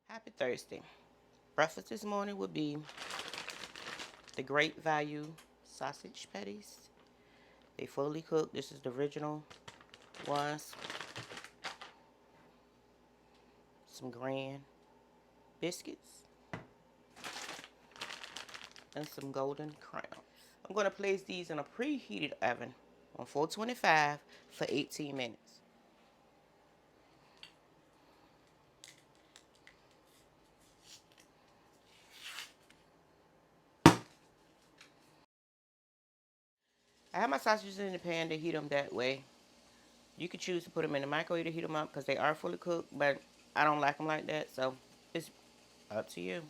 Happy Thursday. Breakfast this morning would be the Great Value sausage patties. They fully cooked. This is the original ones. Some Grand biscuits and some golden crowns. I'm going to place these in a preheated oven on 425 for 18 minutes. I have my sausages in the pan to heat them that way. You could choose to put them in the microwave to heat them up because they are fully cooked, but I don't like them like that, so it's up to you.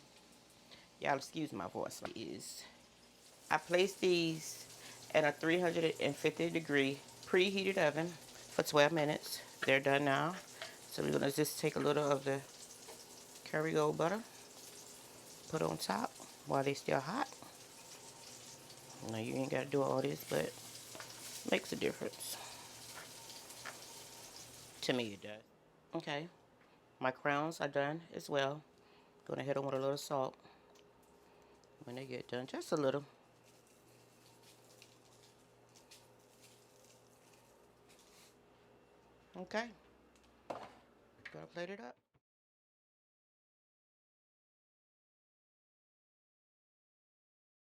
Y'all excuse my voice. I placed these in a 350 degree preheated oven for 12 minutes. They're done now. So we're gonna just take a little of the Kerrygold butter, put on top while they're still hot. Now you ain't gotta do all this, but it makes a difference. To me it does. Okay, my crowns are done as well. Gonna hit them with a little salt when they get done, just a little. Okay, gonna plate it up.